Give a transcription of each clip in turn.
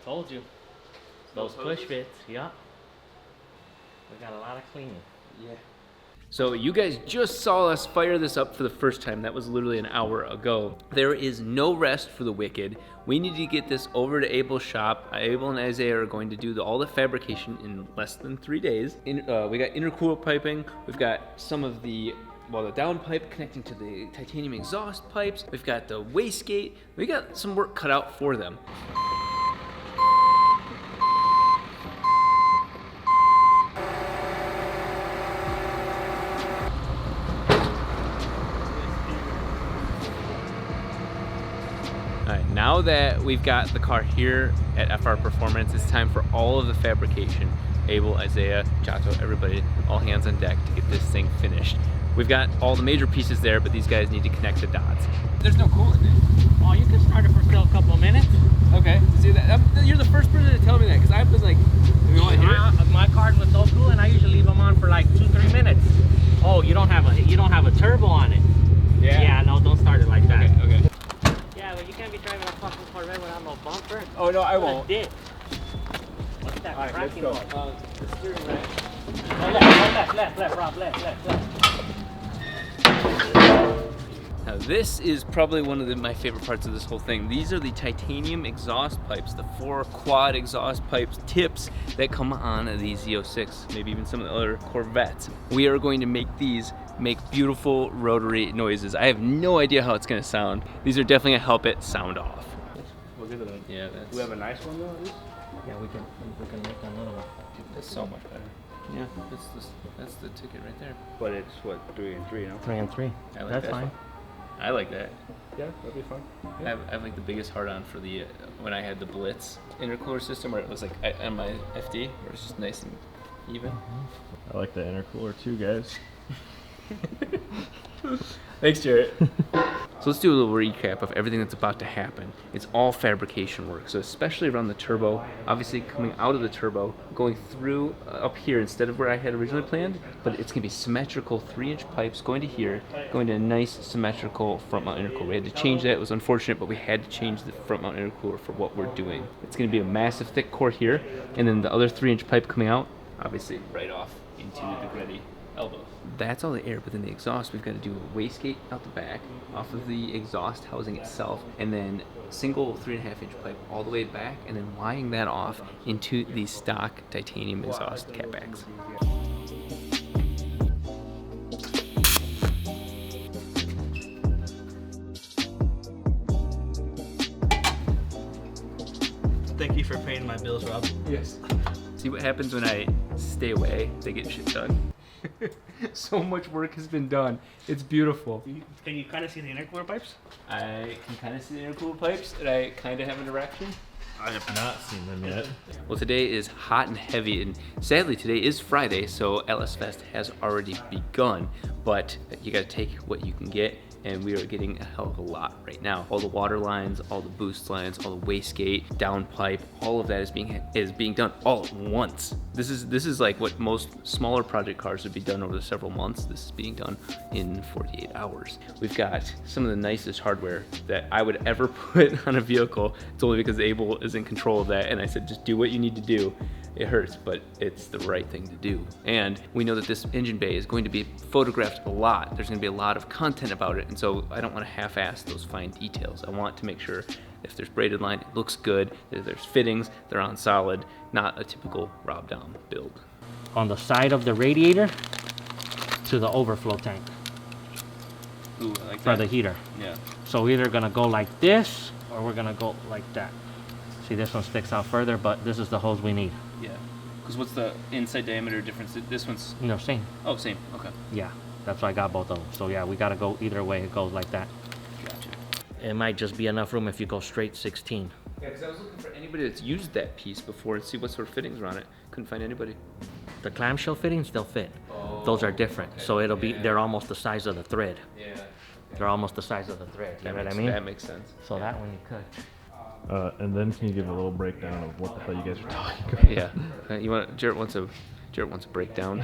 Told you. Those push fits, yeah. We got a lot of cleaning. Yeah. So you guys just saw us fire this up for the first time. That was literally an hour ago. There is no rest for the wicked. We need to get this over to Abel's shop. Abel and Isaiah are going to do all the fabrication in less than 3 days. We got intercooler piping. We've got some of the downpipe connecting to the titanium exhaust pipes. We've got the wastegate. We got some work cut out for them. All right, now that we've got the car here at FR Performance, it's time for all of the fabrication. Abel, Isaiah, Chato, everybody, all hands on deck to get this thing finished. We've got all the major pieces there, but these guys need to connect the dots. There's no coolant, dude. Oh, you can start it for still a couple of minutes. Okay, see that? You're the first person to tell me that, because I've been like, you want to hear it? My cars with no coolant, I usually leave them on for like 2-3 minutes. Oh, you don't have a turbo on it. Yeah. Yeah, no, don't start it like that. Okay. Yeah, but you can't be driving a fucking Corvette without no bumper. Oh no, I won't. What's that? All right, let's go. The steering rack. Left, Rob, left. Now this is probably one of my favorite parts of this whole thing. These are the titanium exhaust pipes, the 4 quad exhaust pipes tips that come on the Z06, maybe even some of the other Corvettes. We are going to make these make beautiful rotary noises. I have no idea how it's going to sound. These are definitely going to help it sound off. Look at that. Yeah, that's... Do we have a nice one though? Yeah, we can make that little one. That's so much better. Yeah, that's the ticket right there. But it's what, 3 and 3, no? 3 and 3. I like That's that. fine. I like that. Yeah, that'd be fun. I have like the biggest hard on for the when I had the Blitz intercooler system, where it was like on my FD, where it's just nice and even. I like the intercooler too, guys. Thanks, Jarrett. So let's do a little recap of everything that's about to happen. It's all fabrication work, so especially around the turbo, obviously coming out of the turbo, going through up here instead of where I had originally planned, but it's going to be symmetrical 3-inch pipes going to here, going to a nice symmetrical front mount intercooler. We had to change that. It was unfortunate, but we had to change the front mount intercooler for what we're doing. It's going to be a massive thick core here, and then the other 3-inch pipe coming out, obviously right off into the gritty elbow. That's all the air, but then the exhaust, we've got to do a wastegate out the back off of the exhaust housing itself, and then single 3.5-inch pipe all the way back, and then wiring that off into the stock titanium exhaust catbacks. Thank you for paying my bills, Rob. Yes. See what happens when I stay away? They get shit done. So much work has been done. It's beautiful. Can you kind of see the intercooler pipes? I can kind of see the intercooler pipes, and I kind of have a direction. I have not seen them yet. Well, today is hot and heavy, and sadly today is Friday, so LS Fest has already begun, but you gotta take what you can get, and we are getting a hell of a lot right now. All the water lines, all the boost lines, all the wastegate, downpipe, all of that is being done all at once. This is like what most smaller project cars would be done over several months. This is being done in 48 hours. We've got some of the nicest hardware that I would ever put on a vehicle. It's only because Abel is in control of that, and I said, just do what you need to do. It hurts, but it's the right thing to do. And we know that this engine bay is going to be photographed a lot. There's going to be a lot of content about it, and so I don't want to half-ass those fine details. I want to make sure if there's braided line, it looks good. If there's fittings, they're on solid, not a typical Rob Dahm build. On the side of the radiator to the overflow tank. Ooh, I like for the heater. Yeah. So we're either gonna go like this or we're gonna go like that. See, this one sticks out further, but this is the hose we need. Yeah. Because what's the inside diameter difference? This one's... No, same. Oh, same. Okay. Yeah, that's why I got both of them. So yeah, we gotta go either way. It goes like that. Gotcha. It might just be enough room if you go straight 16. Yeah, because I was looking for anybody that's used that piece before and see what sort of fittings are on it. Couldn't find anybody. The clamshell fittings, they'll fit. Oh, those are different. okay. So it'll be, they're almost the size of the thread. Yeah. They're almost the size of the thread. You know what I mean? That makes sense. So that one you could. And then can you give a little breakdown of what the hell you guys are talking about? Yeah. You want Jarrett wants a breakdown.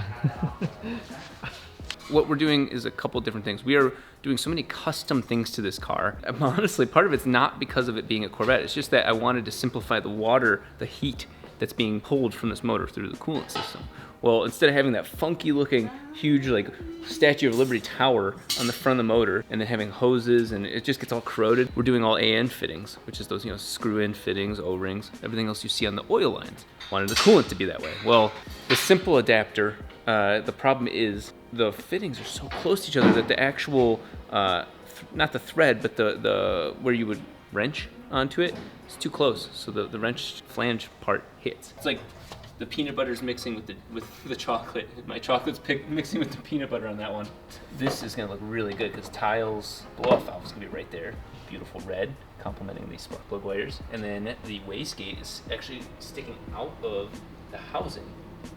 what we're doing is a couple different things. We are doing so many custom things to this car. Honestly, part of it's not because of it being a Corvette. It's just that I wanted to simplify the water, the heat that's being pulled from this motor through the coolant system. Well, instead of having that funky looking huge like Statue of Liberty tower on the front of the motor and then having hoses and it just gets all corroded, we're doing all AN fittings, which is those, you know, screw in fittings, O-rings, everything else you see on the oil lines. Wanted the coolant to be that way. Well, the simple adapter, the problem is the fittings are so close to each other that the actual, not the thread, but the where you would wrench onto it, it's too close. So the wrench flange part hits. It's like the peanut butter's mixing with the chocolate. My chocolate's mixing with the peanut butter on that one. This is gonna look really good because tiles, blow-off valve is gonna be right there. Beautiful red, complementing these spark plug wires. And then the wastegate is actually sticking out of the housing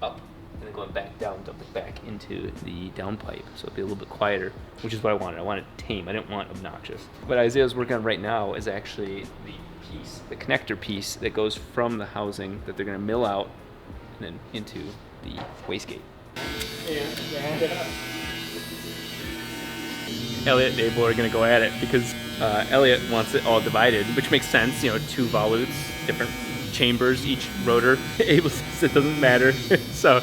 up and then going back down, dumping back into the downpipe. So it'll be a little bit quieter, which is what I wanted. I wanted tame, I didn't want obnoxious. What Isaiah's working on right now is actually the connector piece that goes from the housing that they're gonna mill out and then into the wastegate. Elliot and Abel are gonna go at it because Elliot wants it all divided, which makes sense, you know, 2 volutes, different chambers, each rotor. Abel says it doesn't matter, so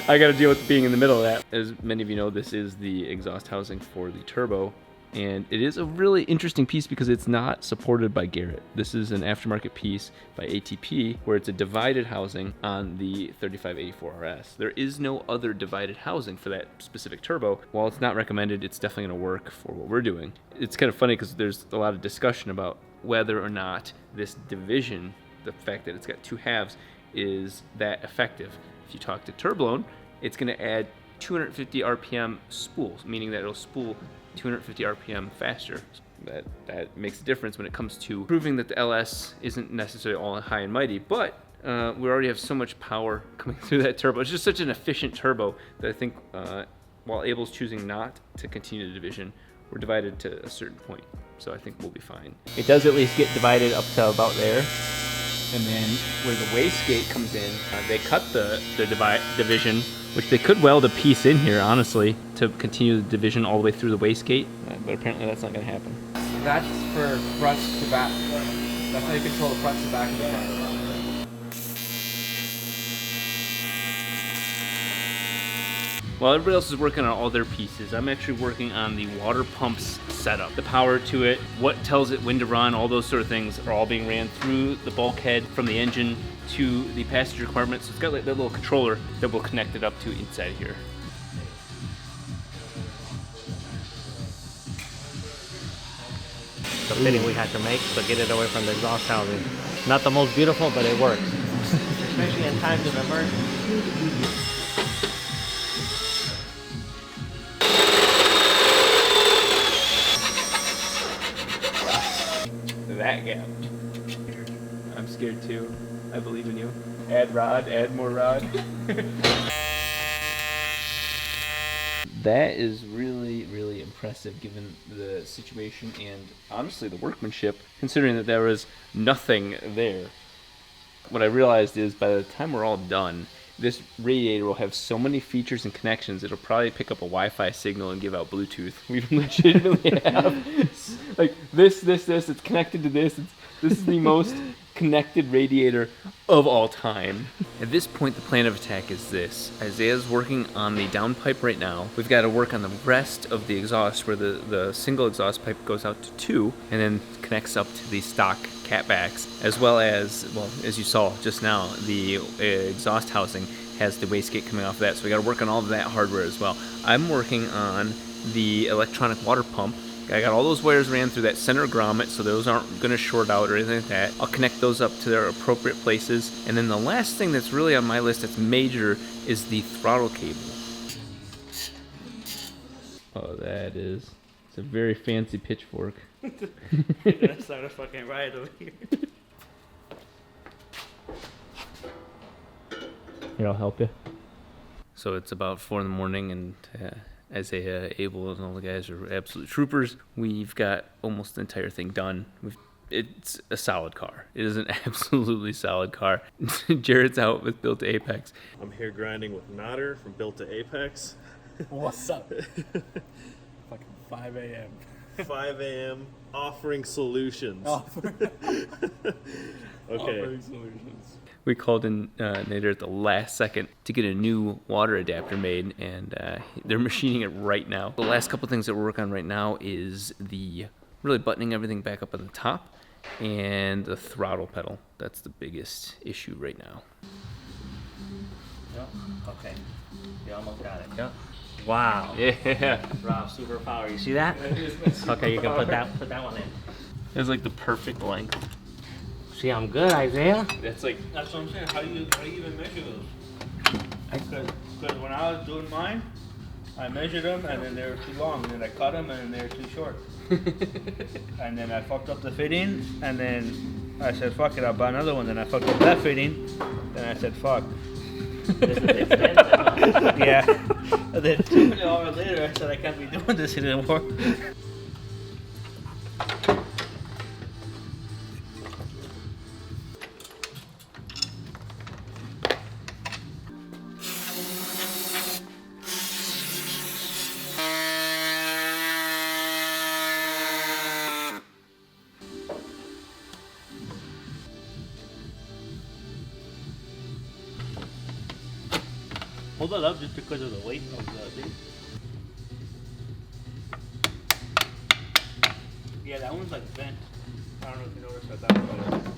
I gotta deal with being in the middle of that. As many of you know, this is the exhaust housing for the turbo. And it is a really interesting piece because it's not supported by Garrett. This is an aftermarket piece by ATP where it's a divided housing on the 3584RS. There is no other divided housing for that specific turbo. While it's not recommended, it's definitely gonna work for what we're doing. It's kind of funny because there's a lot of discussion about whether or not this division, the fact that it's got 2 halves, is that effective. If you talk to Turblone, it's gonna add 250 RPM spools, meaning that it'll spool 250 RPM faster. That makes a difference when it comes to proving that the LS isn't necessarily all high and mighty, but we already have so much power coming through that turbo. It's just such an efficient turbo that I think while Abel's choosing not to continue the division, we're divided to a certain point. So I think we'll be fine. It does at least get divided up to about there. And then where the wastegate comes in, they cut the division, which they could weld a piece in here, honestly, to continue the division all the way through the wastegate, but apparently that's not going to happen. That's for front to back. That's how you control the front to back of the car. While everybody else is working on all their pieces, I'm actually working on the water pump's setup. The power to it, what tells it when to run, all those sort of things are all being ran through the bulkhead from the engine to the passenger compartment. So it's got like that little controller that will connect it up to inside here. The fitting we had to make to get it away from the exhaust housing. Not the most beautiful, but it works. Especially in times of emergency. That gap. I'm scared too. I believe in you. Add rod, add more rod. That is really, really impressive given the situation and honestly the workmanship, considering that there was nothing there. What I realized is by the time we're all done, this radiator will have so many features and connections, it'll probably pick up a Wi-Fi signal and give out Bluetooth. We legitimately have like this, it's connected to this. This is the most connected radiator of all time. At this point, the plan of attack is this. Isaiah's working on the downpipe right now. We've got to work on the rest of the exhaust where the single exhaust pipe goes out to 2 and then connects up to the stock catbacks, as well as, well, as you saw just now, the exhaust housing has the wastegate coming off of that. So we got to work on all of that hardware as well. I'm working on the electronic water pump. I got all those wires ran through that center grommet, so those aren't going to short out or anything like that. I'll connect those up to their appropriate places. And then the last thing that's really on my list that's major is the throttle cable. Oh, that is. It's a very fancy pitchfork. That's not a fucking ride over here. Here, I'll help you. So it's about 4 in the morning and Isaiah, Abel, and all the guys are absolute troopers. We've got almost the entire thing done. It's a solid car. It is an absolutely solid car. Jared's out with Built to Apex. I'm here grinding with Nodder from Built to Apex. What's up? Fucking 5 a.m. 5 a.m. offering solutions. Okay. We called in Nader at the last second to get a new water adapter made, and they're machining it right now. The last couple things that we're working on right now is the really buttoning everything back up at the top and the throttle pedal. That's the biggest issue right now. Yep. Okay. You almost got it. Yep. Wow. Yeah. Rob, superpower. You see that? Okay, you can put that one in. It's like the perfect length. See, I'm good, Isaiah. That's like That's what I'm saying. How do you even measure those? Because when I was doing mine, I measured them and then they were too long. And then I cut them and then they were too short. And then I fucked up the fitting. And then I said, fuck it, I'll buy another one. Then I fucked up that fitting. Then I said, fuck. This is expensive. Yeah. And then 2 hours later, I said, I can't be doing this anymore. Hold that up just because of the weight of the thing. Yeah, that one's like bent. I don't know if you noticed that. That one.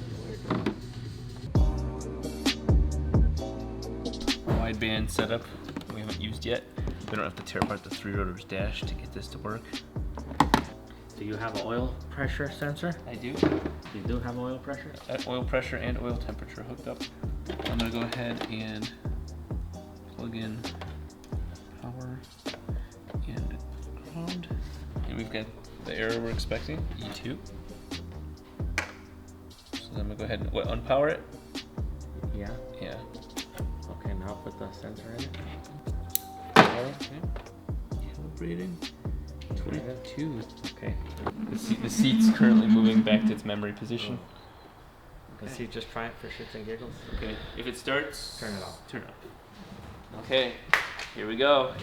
wideband setup we haven't used yet. We don't have to tear apart the 3 rotors dash to get this to work. Do you have an oil pressure sensor? I do. You do have oil pressure? Oil pressure and oil temperature hooked up. I'm gonna go ahead and plug in power and ground. And we've got the error we're expecting, E2. So then I'm gonna go ahead and unpower it. Yeah. Yeah. Okay, now put the sensor in it. Okay. Calibrating. 22. Okay. The seat's currently moving back to its memory position. Let's see, just try it for shits and giggles. Okay. If it starts, Turn it off. Turn it off. Okay. Here we go.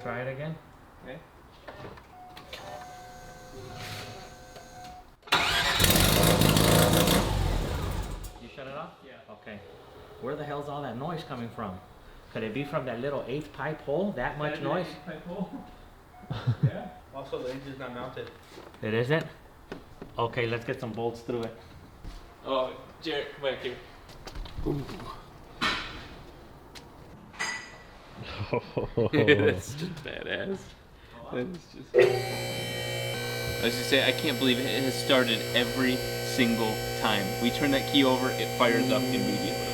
Try it again. Okay. You shut it off? Yeah. Okay. Where the hell's all that noise coming from? Could it be from that little 8th pipe hole? That much noise? Yeah. Also, the engine's not mounted. It isn't? Okay, let's get some bolts through it. Oh, Jared, come back here. That's just badass. That's just. I was just saying, I can't believe it has started every single time. We turn that key over, it fires up immediately.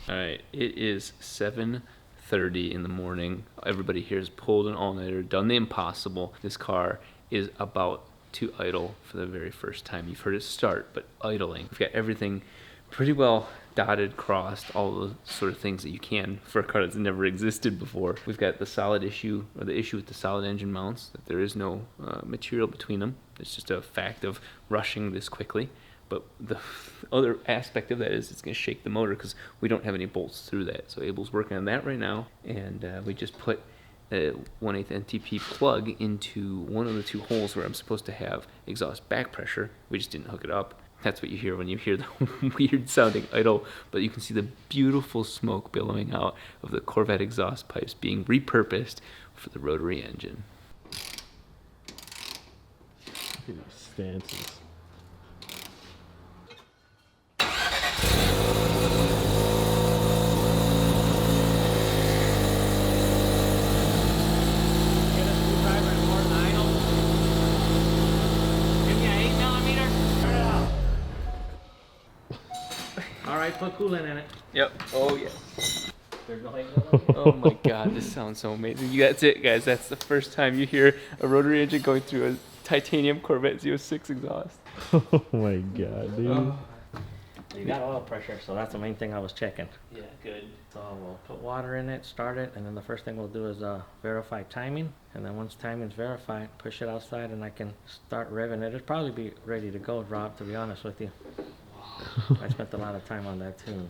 Alright, it is 7:30 in the morning. Everybody here has pulled an all-nighter, done the impossible. This car is about to idle for the very first time. You've heard it start, but idling. We've got everything pretty well dotted, crossed, all the sort of things that you can for a car that's never existed before. We've got the solid issue, or the issue with the solid engine mounts, that there is no material between them. It's just a fact of rushing this quickly. But the other aspect of that is it's going to shake the motor because we don't have any bolts through that. So Abel's working on that right now, and we just put a 1/8 NTP plug into one of the 2 holes where I'm supposed to have exhaust back pressure. We just didn't hook it up. That's what you hear when you hear the weird sounding idle, but you can see the beautiful smoke billowing out of the Corvette exhaust pipes being repurposed for the rotary engine. Look at these stances. Put coolant in it. Yep. Oh, yeah. There's no Oh my god, this sounds so amazing. That's it, guys. That's the first time you hear a rotary engine going through a titanium Corvette Z06 exhaust. Oh my god, dude. You got oil pressure, so that's the main thing I was checking. Yeah, good. So we'll put water in it, start it, and then the first thing we'll do is verify timing. And then once timing's verified, push it outside and I can start revving it. It'll probably be ready to go, Rob, to be honest with you. I spent a lot of time on that too.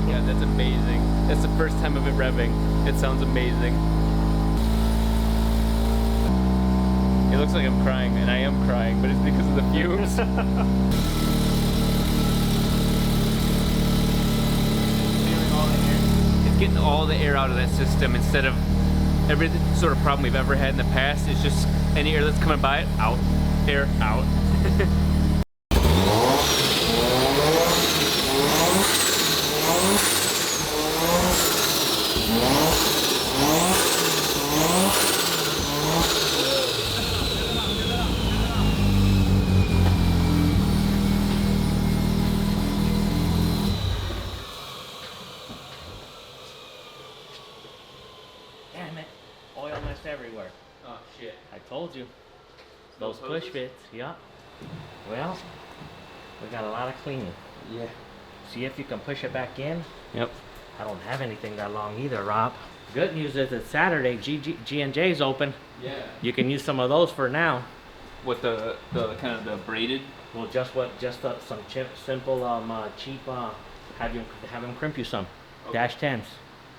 Yeah, that's amazing. That's the first time of it revving. It sounds amazing. It looks like I'm crying, and I am crying, but it's because of the fumes. It's getting all the air out of that system instead of every sort of problem we've ever had in the past. It's just any air that's coming by it, out, air, out. Damn it, oil mess everywhere. Oh shit. I told you. Those hoses? push bits, yeah. Well, we got a lot of cleaning. Yeah. See if you can push it back in. Yep. I don't have anything that long either, Rob. Good news is it's Saturday, G&J's open. Yeah. You can use some of those for now. What the kind of the braided? Well, some simple, cheap, have them crimp you some. Okay. Dash 10s.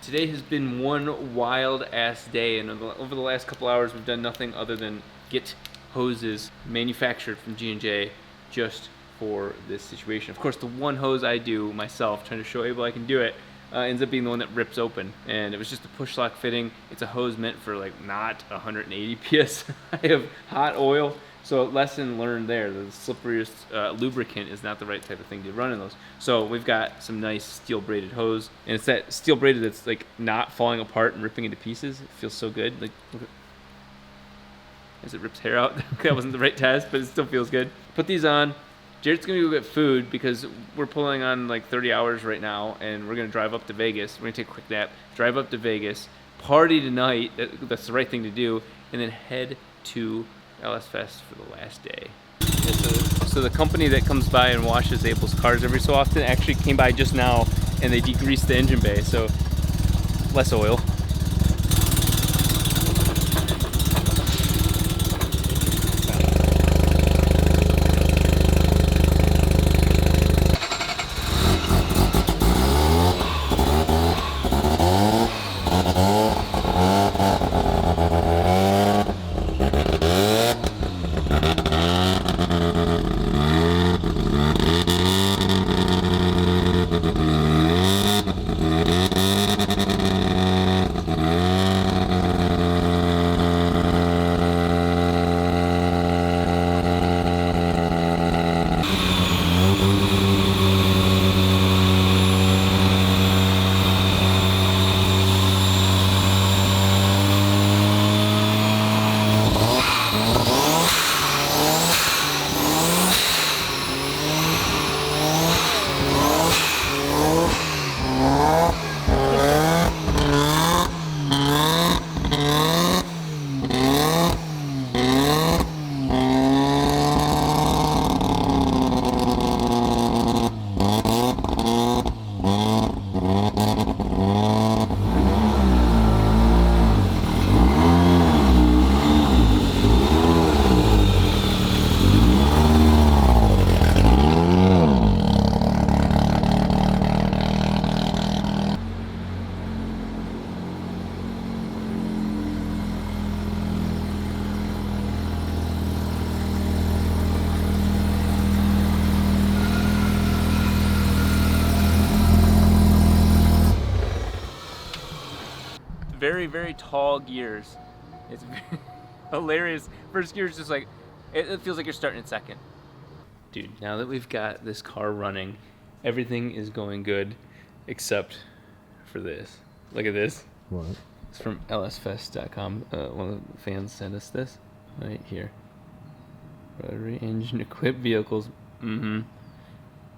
Today has been one wild ass day, and over the last couple hours we've done nothing other than get hoses manufactured from G&J just for this situation. Of course, the one hose I do myself, trying to show Abel I can do it, ends up being the one that rips open, and it was just a push lock fitting. It's a hose meant for like not 180 psi of hot oil. So lesson learned there, the slipperiest lubricant is not the right type of thing to run in those. So we've got some nice steel braided hose, and it's that steel braided that's like not falling apart and ripping into pieces. It feels so good. Like, look at, as it rips hair out. That wasn't the right test, but it still feels good. Put these on. Jared's gonna go get food because we're pulling on like 30 hours right now, and we're gonna drive up to Vegas. We're gonna take a quick nap, drive up to Vegas, party tonight. That's the right thing to do, and then head to LS Fest for the last day. So the company that comes by and washes Abel's cars every so often actually came by just now, and they degreased the engine bay, so less oil. very, very tall gears. It's very hilarious. First gear is just like, it feels like you're starting in second. Dude, now that we've got this car running, everything is going good except for this. Look at this. What? It's from lsfest.com. One of the fans sent us this right here. Rotary engine equipped vehicles.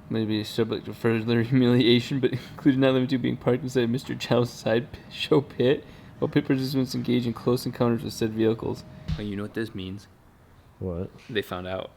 Maybe subject to further humiliation, but included not limited to being parked inside Mr. Chow's side show pit, while pit participants engage in close encounters with said vehicles. Well, you know what this means. What? They found out.